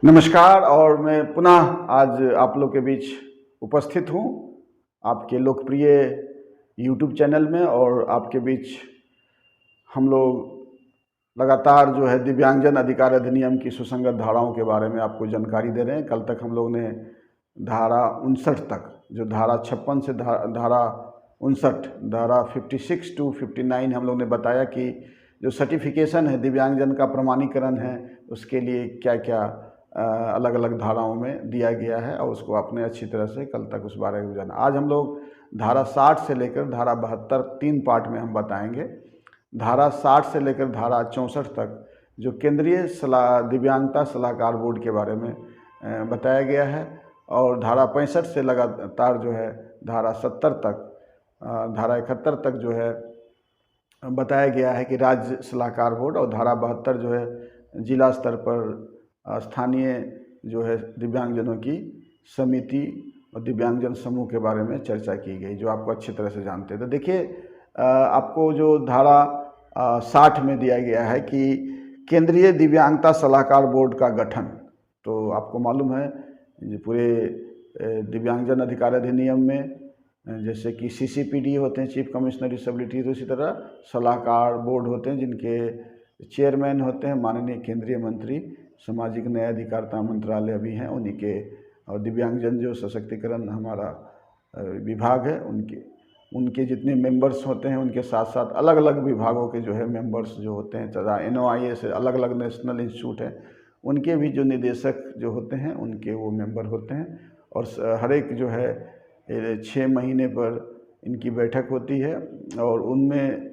नमस्कार। और मैं पुनः आज आप लोग के बीच उपस्थित हूँ आपके लोकप्रिय YouTube चैनल में। और आपके बीच हम लोग लगातार जो है दिव्यांगजन अधिकार अधिनियम की सुसंगत धाराओं के बारे में आपको जानकारी दे रहे हैं। कल तक हम लोग ने धारा 59 तक, जो धारा 56 से धारा 59, धारा 56 to 59 हम लोग ने बताया कि जो सर्टिफिकेशन है, दिव्यांगजन का प्रमाणीकरण है, उसके लिए क्या क्या अलग अलग धाराओं में दिया गया है और उसको आपने अच्छी तरह से कल तक उस बारे में जाना। आज हम लोग धारा 60 से लेकर धारा 72 तीन पार्ट में हम बताएंगे। धारा 60 से लेकर धारा 64 तक जो केंद्रीय दिव्यांगता सलाहकार बोर्ड के बारे में बताया गया है, और धारा 65 से लगातार जो है धारा 70 तक, धारा 71 तक जो है बताया गया है कि राज्य सलाहकार बोर्ड, और धारा 72 जो है जिला स्तर पर स्थानीय जो है दिव्यांगजनों की समिति और दिव्यांगजन समूह के बारे में चर्चा की गई, जो आपको अच्छी तरह से जानते हैं। तो देखिए, आपको जो धारा 60 में दिया गया है कि केंद्रीय दिव्यांगता सलाहकार बोर्ड का गठन। तो आपको मालूम है पूरे दिव्यांगजन अधिकार अधिनियम में जैसे कि CCPD होते हैं, चीफ कमिश्नर डिसेबिलिटी, तो इसी तरह सलाहकार बोर्ड होते हैं जिनके चेयरमैन होते हैं माननीय केंद्रीय मंत्री, सामाजिक न्याय अधिकारिता मंत्रालय भी हैं उन्हीं के। और दिव्यांगजन जो सशक्तिकरण हमारा विभाग है, उनके जितने मेंबर्स होते हैं, उनके साथ साथ अलग अलग विभागों के जो है मेंबर्स जो होते हैं, तथा NOIA से अलग अलग नेशनल इंस्टीट्यूट है, उनके भी जो निदेशक जो होते हैं उनके वो मेंबर होते हैं। और हर एक जो है 6 महीने पर इनकी बैठक होती है और उनमें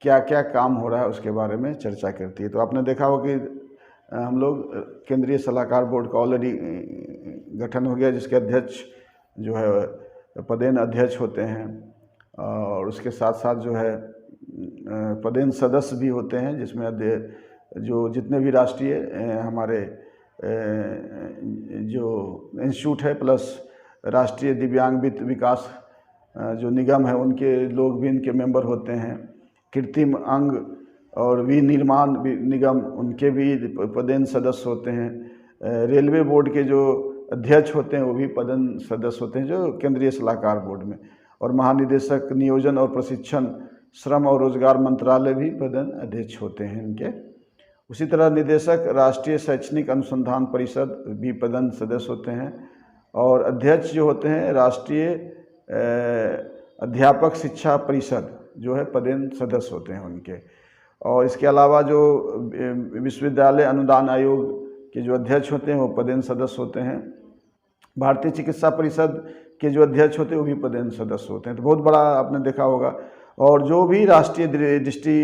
क्या क्या काम हो रहा है उसके बारे में चर्चा करती है। तो आपने देखा हो कि हम लोग केंद्रीय सलाहकार बोर्ड का ऑलरेडी गठन हो गया, जिसके अध्यक्ष जो है पदेन अध्यक्ष होते हैं, और उसके साथ साथ जो है पदेन सदस्य भी होते हैं, जिसमें जो जितने भी राष्ट्रीय हमारे जो इंस्टीट्यूट है प्लस राष्ट्रीय दिव्यांग विकास जो निगम है, उनके लोग भी इनके मेंबर होते हैं। कृत्रिम अंग और विनिर्माण निगम, उनके भी पदेन सदस्य होते हैं। रेलवे बोर्ड के जो अध्यक्ष होते हैं वो भी पदेन सदस्य होते हैं जो केंद्रीय सलाहकार बोर्ड में। और महानिदेशक नियोजन और प्रशिक्षण, श्रम और रोजगार मंत्रालय भी पदेन अध्यक्ष होते हैं इनके। उसी तरह निदेशक राष्ट्रीय शैक्षणिक अनुसंधान परिषद भी पदेन सदस्य होते हैं। और अध्यक्ष जो होते हैं राष्ट्रीय अध्यापक शिक्षा परिषद जो है पदेन सदस्य होते हैं उनके। और इसके अलावा जो विश्वविद्यालय अनुदान आयोग के जो अध्यक्ष होते हैं वो पदेन सदस्य होते हैं। भारतीय चिकित्सा परिषद के जो अध्यक्ष होते हैं वो भी पदेन सदस्य होते हैं। तो बहुत बड़ा आपने देखा होगा। और जो भी राष्ट्रीय दृष्टि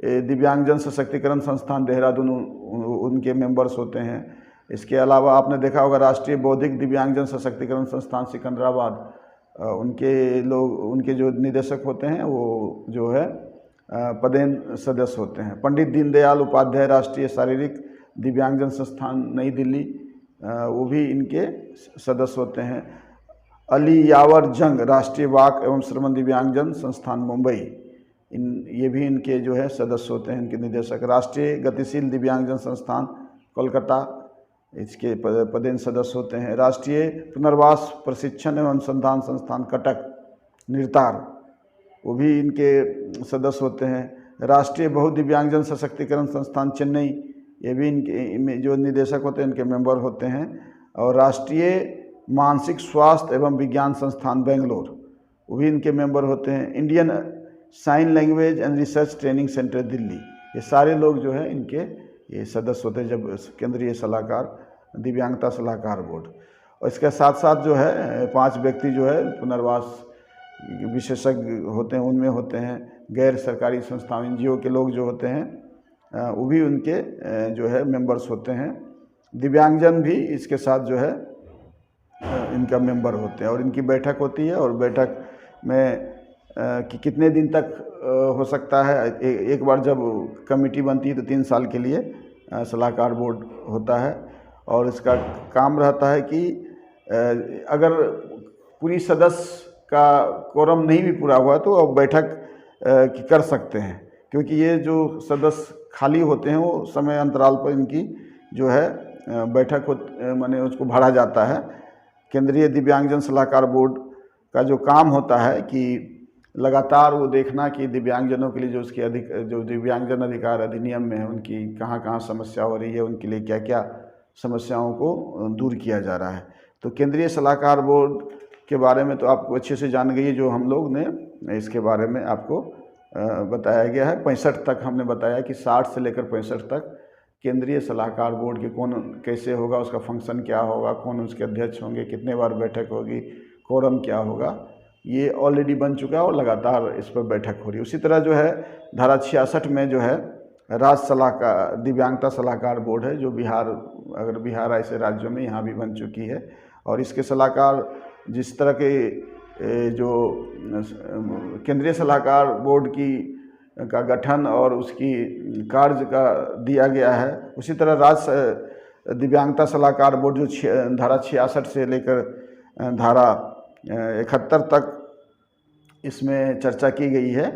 दिव्यांगजन सशक्तिकरण संस्थान देहरादून, उनके मेंबर्स होते हैं। इसके अलावा आपने देखा होगा राष्ट्रीय बौद्धिक दिव्यांगजन सशक्तिकरण संस्थान सिकंदराबाद, उनके जो निदेशक होते हैं वो जो है पदेन सदस्य होते हैं। पंडित दीनदयाल उपाध्याय राष्ट्रीय शारीरिक दिव्यांगजन संस्थान नई दिल्ली, वो भी इनके सदस्य होते हैं। अली यावर जंग राष्ट्रीय वाक एवं श्रवण दिव्यांगजन संस्थान मुंबई, ये भी इनके जो है सदस्य होते हैं, इनके निदेशक। राष्ट्रीय गतिशील दिव्यांगजन संस्थान कोलकाता, इसके पदेन सदस्य होते हैं। राष्ट्रीय पुनर्वास प्रशिक्षण एवं अनुसंधान संस्थान कटक निर्तार, वो भी इनके सदस्य होते हैं। राष्ट्रीय बहुदिव्यांगजन सशक्तिकरण संस्थान चेन्नई, ये भी इनके जो निदेशक होते हैं इनके मेंबर होते हैं। और राष्ट्रीय मानसिक स्वास्थ्य एवं विज्ञान संस्थान बेंगलोर, वो भी इनके मेंबर होते हैं। Indian sign language and research training centre Delhi, ये सारे लोग जो है इनके ये सदस्य होते हैं जब केंद्रीय सलाहकार दिव्यांगता सलाहकार बोर्ड। और इसके साथ साथ जो है 5 व्यक्ति जो है पुनर्वास विशेषज्ञ होते हैं, उनमें होते हैं गैर सरकारी संस्थाओं NGO के लोग जो होते हैं वो भी उनके जो है मेंबर्स होते हैं। दिव्यांगजन भी इसके साथ जो है इनका मेंबर होते हैं। और इनकी बैठक होती है, और बैठक में कि कितने दिन तक हो सकता है, एक बार जब कमेटी बनती है तो 3 साल के लिए सलाहकार बोर्ड होता है। और इसका काम रहता है कि अगर पूरी सदस्य का कोरम नहीं भी पूरा हुआ तो अब बैठक कर सकते हैं, क्योंकि ये जो सदस्य खाली होते हैं वो समय अंतराल पर इनकी जो है बैठक माने उसको भरा जाता है। केंद्रीय दिव्यांगजन सलाहकार बोर्ड का जो काम होता है कि लगातार वो देखना कि दिव्यांगजनों के लिए जो दिव्यांगजन अधिकार अधिनियम में है उनकी कहाँ कहाँ समस्या हो रही है, उनके लिए क्या क्या समस्याओं को दूर किया जा रहा है। तो केंद्रीय सलाहकार बोर्ड के बारे में तो आपको अच्छे से जान गई है, जो हम लोग ने इसके बारे में आपको बताया गया है। 65 तक हमने बताया कि 60 से लेकर 65 तक केंद्रीय सलाहकार बोर्ड के कौन कैसे होगा, उसका फंक्शन क्या होगा, कौन उसके अध्यक्ष होंगे, कितने बार बैठक होगी, कोरम क्या होगा, ये ऑलरेडी बन चुका है और लगातार इस पर बैठक हो रही है। उसी तरह जो है धारा 66 में जो है राज्य सलाहकार दिव्यांगता सलाहकार बोर्ड है, जो बिहार ऐसे राज्यों में यहाँ भी बन चुकी है। और इसके सलाहकार जिस तरह के जो केंद्रीय सलाहकार बोर्ड का गठन और उसकी कार्य का दिया गया है, उसी तरह राज्य दिव्यांगता सलाहकार बोर्ड जो धारा 66 से लेकर धारा 71 तक इसमें चर्चा की गई है।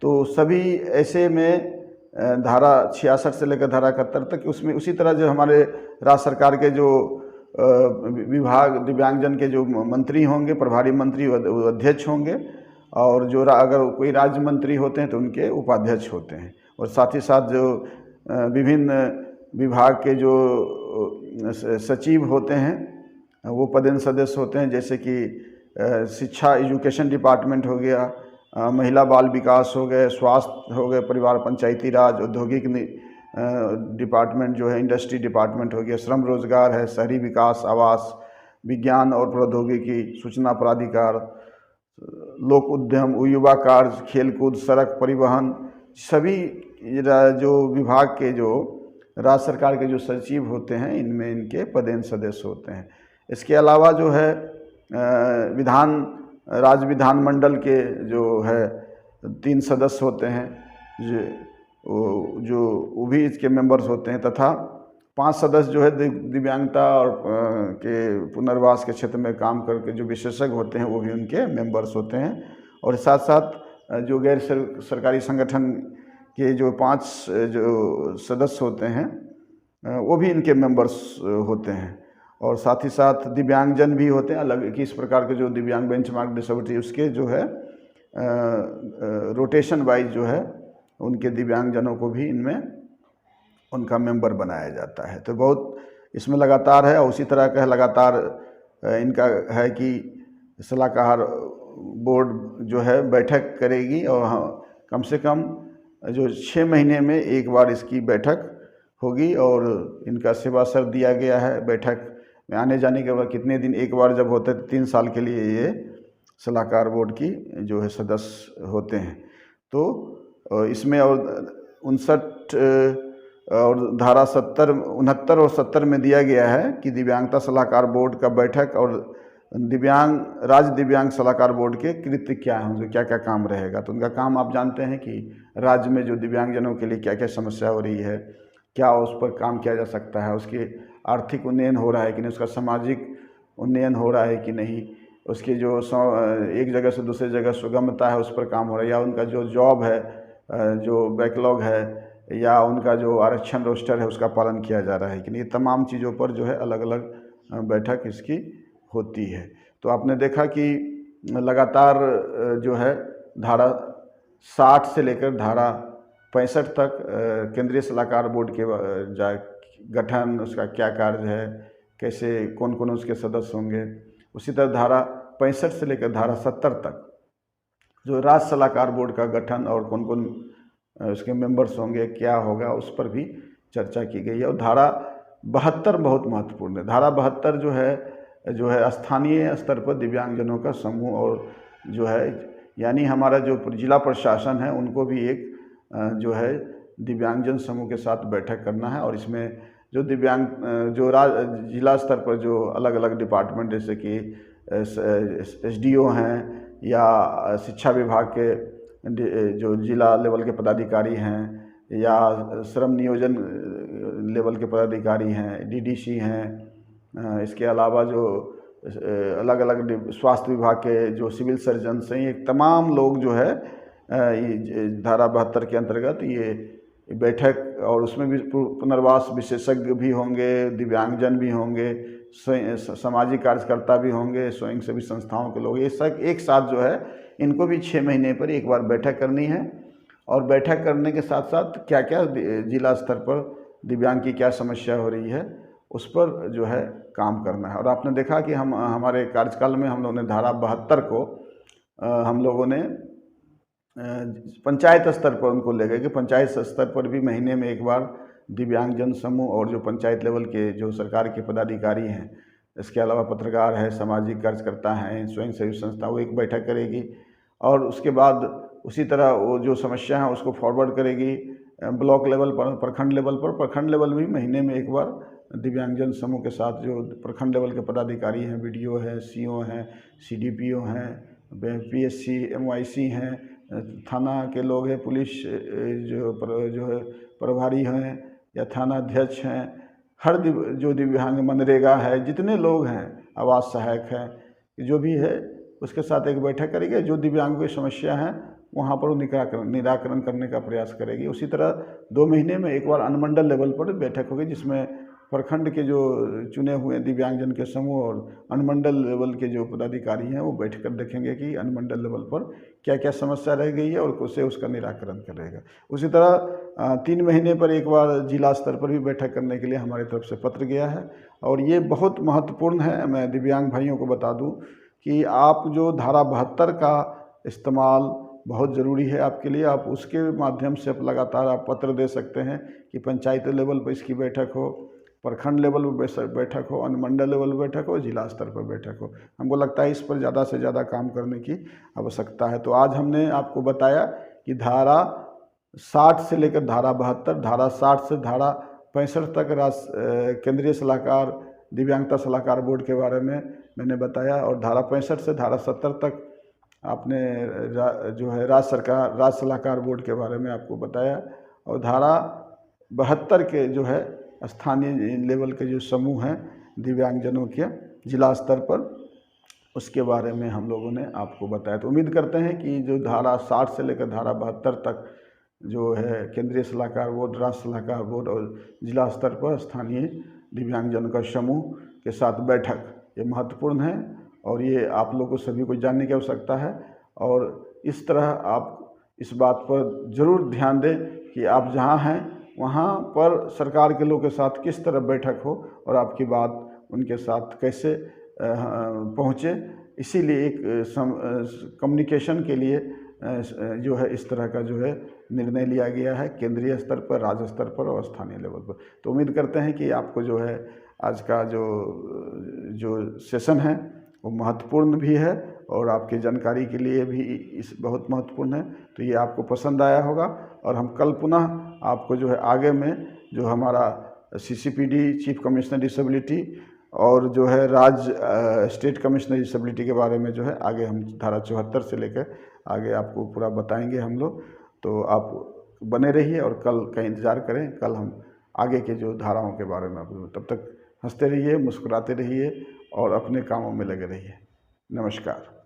तो सभी ऐसे में धारा 66 से लेकर धारा 71 तक उसमें उसी तरह जो हमारे राज्य सरकार के जो विभाग दिव्यांगजन के जो मंत्री होंगे, प्रभारी मंत्री अध्यक्ष होंगे, और जो अगर कोई राज्य मंत्री होते हैं तो उनके उपाध्यक्ष होते हैं। और साथ ही साथ जो विभिन्न विभाग के जो सचिव होते हैं वो पदेन सदस्य होते हैं, जैसे कि शिक्षा एजुकेशन डिपार्टमेंट हो गया, महिला बाल विकास हो गए, स्वास्थ्य हो गए, परिवार पंचायती राज, औद्योगिक डिपार्टमेंट जो है, इंडस्ट्री डिपार्टमेंट हो गया, श्रम रोजगार है, शहरी विकास, आवास, विज्ञान और प्रौद्योगिकी, सूचना प्राधिकार, लोक उद्यम, युवा कार्य, खेलकूद, सड़क परिवहन, सभी जो विभाग के जो राज्य सरकार के जो सचिव होते हैं इनमें इनके पदेन सदस्य होते हैं। इसके अलावा जो है राज्य विधानमंडल के जो है 3 सदस्य होते हैं, वो भी इसके मेंबर्स होते हैं, तथा 5 सदस्य जो है दिव्यांगता और के पुनर्वास के क्षेत्र में काम करके जो विशेषज्ञ होते हैं वो भी उनके मेंबर्स होते हैं। और साथ साथ जो गैर सरकारी संगठन के जो 5 जो सदस्य होते हैं वो भी इनके मेंबर्स होते हैं। और साथ ही साथ दिव्यांगजन भी होते हैं, अलग 21 प्रकार के जो दिव्यांग बेंचमार्क डिसेबिलिटी उसके जो है रोटेशन वाइज जो है उनके दिव्यांगजनों को भी इनमें उनका मेंबर बनाया जाता है। तो बहुत इसमें लगातार है। और उसी तरह का लगातार इनका है कि सलाहकार बोर्ड जो है बैठक करेगी, और कम से कम जो 6 महीने में एक बार इसकी बैठक होगी। और इनका सेवा सर दिया गया है, बैठक में आने जाने के बाद कितने दिन एक बार जब होता है 3 साल के लिए ये सलाहकार बोर्ड की जो है सदस्य होते हैं। तो इसमें और 59 और धारा 69 और 70 में दिया गया है कि दिव्यांगता सलाहकार बोर्ड का बैठक और राज्य दिव्यांग सलाहकार बोर्ड के कृत्य क्या हैं, उनका क्या क्या काम रहेगा। तो उनका काम आप जानते हैं कि राज्य में जो दिव्यांगजनों के लिए क्या क्या समस्या हो रही है, क्या उस पर काम किया जा सकता है, उसके आर्थिक उन्नयन हो रहा है कि नहीं, उसका सामाजिक उन्नयन हो रहा है कि नहीं, उसकी जो एक जगह से दूसरी जगह सुगमता है उस पर काम हो रहा है, या उनका जो जॉब है, जो बैकलॉग है, या उनका जो आरक्षण रोस्टर है उसका पालन किया जा रहा है कि नहीं। तमाम चीज़ों पर जो है अलग अलग बैठक इसकी होती है। तो आपने देखा कि लगातार जो है धारा 60 से लेकर धारा 65 तक केंद्रीय सलाहकार बोर्ड के गठन, उसका क्या कार्य है, कैसे कौन कौन उसके सदस्य होंगे। उसी तरह धारा 65 से लेकर धारा 70 तक जो राज्य सलाहकार बोर्ड का गठन और कौन कौन उसके मेंबर्स होंगे, क्या होगा, उस पर भी चर्चा की गई है। और धारा 72 बहुत महत्वपूर्ण है। धारा 72 जो है स्थानीय स्तर पर दिव्यांगजनों का समूह, और जो है यानी हमारा जो जिला प्रशासन है उनको भी एक जो है दिव्यांगजन समूह के साथ बैठक करना है। और इसमें जो जिला स्तर पर जो अलग अलग डिपार्टमेंट जैसे कि SDO हैं, या शिक्षा विभाग के जो जिला लेवल के पदाधिकारी हैं, या श्रम नियोजन लेवल के पदाधिकारी हैं, DDC हैं, इसके अलावा जो अलग अलग स्वास्थ्य विभाग के जो सिविल सर्जन हैं, ये तमाम लोग जो है धारा 72 के अंतर्गत ये बैठक, और उसमें भी पुनर्वास विशेषज्ञ भी होंगे, दिव्यांगजन भी होंगे, सामाजिक कार्यकर्ता भी होंगे, स्वयंसेवी संस्थाओं के लोग, ये सब एक साथ जो है इनको भी 6 महीने पर एक बार बैठक करनी है। और बैठक करने के साथ साथ क्या क्या जिला स्तर पर दिव्यांग की क्या समस्या हो रही है उस पर जो है काम करना है। और आपने देखा कि हमारे कार्यकाल में हम लोगों ने धारा 72 को हम लोगों ने पंचायत स्तर पर उनको ले गए कि पंचायत स्तर पर भी महीने में एक बार दिव्यांगजन समूह और जो पंचायत लेवल के जो सरकार के पदाधिकारी हैं, इसके अलावा पत्रकार है, सामाजिक कार्यकर्ता हैं, स्वयंसेवी संस्था, वो एक बैठक करेगी और उसके बाद उसी तरह वो जो समस्या है उसको फॉरवर्ड करेगी ब्लॉक लेवल पर, प्रखंड लेवल पर। प्रखंड लेवल भी महीने में एक बार दिव्यांगजन समूह के साथ जो प्रखंड लेवल के पदाधिकारी हैं, बीडीओ हैं, सीओ हैं, सीडीपीओ हैं, पीएससी, एमवाईसी हैं, थाना के लोग हैं, पुलिस जो है प्रभारी हैं या थाना अध्यक्ष हैं, हर जो दिव्यांग, मनरेगा है, जितने लोग हैं, आवास सहायक हैं, जो भी है उसके साथ एक बैठक करेगी। जो दिव्यांगों की समस्या है वहाँ पर निराकरण करने का प्रयास करेगी। उसी तरह 2 महीने में एक बार अनुमंडल लेवल पर बैठक होगी जिसमें प्रखंड के जो चुने हुए दिव्यांगजन के समूह और अनुमंडल लेवल के जो पदाधिकारी हैं वो बैठकर देखेंगे कि अनुमंडल लेवल पर क्या क्या समस्या रह गई है और उससे उसका निराकरण करेगा। उसी तरह 3 महीने पर एक बार जिला स्तर पर भी बैठक करने के लिए हमारी तरफ से पत्र गया है। और ये बहुत महत्वपूर्ण है। मैं दिव्यांग भाइयों को बता दूं कि आप जो धारा 72 का इस्तेमाल बहुत ज़रूरी है आपके लिए। आप उसके माध्यम से लगातार आप पत्र दे सकते हैं कि पंचायत लेवल पर इसकी बैठक हो, प्रखंड लेवल पर बैठक हो, अनुमंडल लेवल पर बैठक हो, जिला स्तर पर बैठक हो। हमको लगता है इस पर ज़्यादा से ज़्यादा काम करने की आवश्यकता है। तो आज हमने आपको बताया कि धारा 60 से लेकर धारा 72, धारा 60 से धारा 65 तक केंद्रीय सलाहकार, दिव्यांगता सलाहकार बोर्ड के बारे में मैंने बताया। और धारा 65 से धारा 70 तक आपने जो है राज्य सलाहकार बोर्ड के बारे में आपको बताया। और धारा 72 के जो है स्थानीय लेवल के जो समूह हैं दिव्यांगजनों के जिला स्तर पर, उसके बारे में हम लोगों ने आपको बताया। तो उम्मीद करते हैं कि जो धारा 60 से लेकर धारा 72 तक जो है केंद्रीय सलाहकार बोर्ड, राज्य सलाहकार बोर्ड और जिला स्तर पर स्थानीय दिव्यांगजन का समूह के साथ बैठक, ये महत्वपूर्ण है और ये आप लोगों को सभी को जानने की आवश्यकता है। और इस तरह आप इस बात पर ज़रूर ध्यान दें कि आप जहाँ हैं वहाँ पर सरकार के लोगों के साथ किस तरह बैठक हो और आपकी बात उनके साथ कैसे पहुँचे। इसीलिए एक कम्युनिकेशन के लिए जो है इस तरह का जो है निर्णय लिया गया है केंद्रीय स्तर पर, राज्य स्तर पर और स्थानीय लेवल पर। तो उम्मीद करते हैं कि आपको जो है आज का जो सेशन है वो महत्वपूर्ण भी है और आपकी जानकारी के लिए भी इस बहुत महत्वपूर्ण है। तो ये आपको पसंद आया होगा। और हम कल पुनः आपको जो है आगे में जो हमारा CCPD, चीफ कमिश्नर डिसेबिलिटी, और जो है स्टेट कमिश्नर डिसेबिलिटी के बारे में जो है आगे हम धारा 74 से लेकर आगे आपको पूरा बताएंगे हम लोग। तो आप बने रहिए और कल का इंतज़ार करें। कल हम आगे के जो धाराओं के बारे में आपको, तब तक हंसते रहिए, मुस्कुराते रहिए और अपने कामों में लगे रहिए। नमस्कार।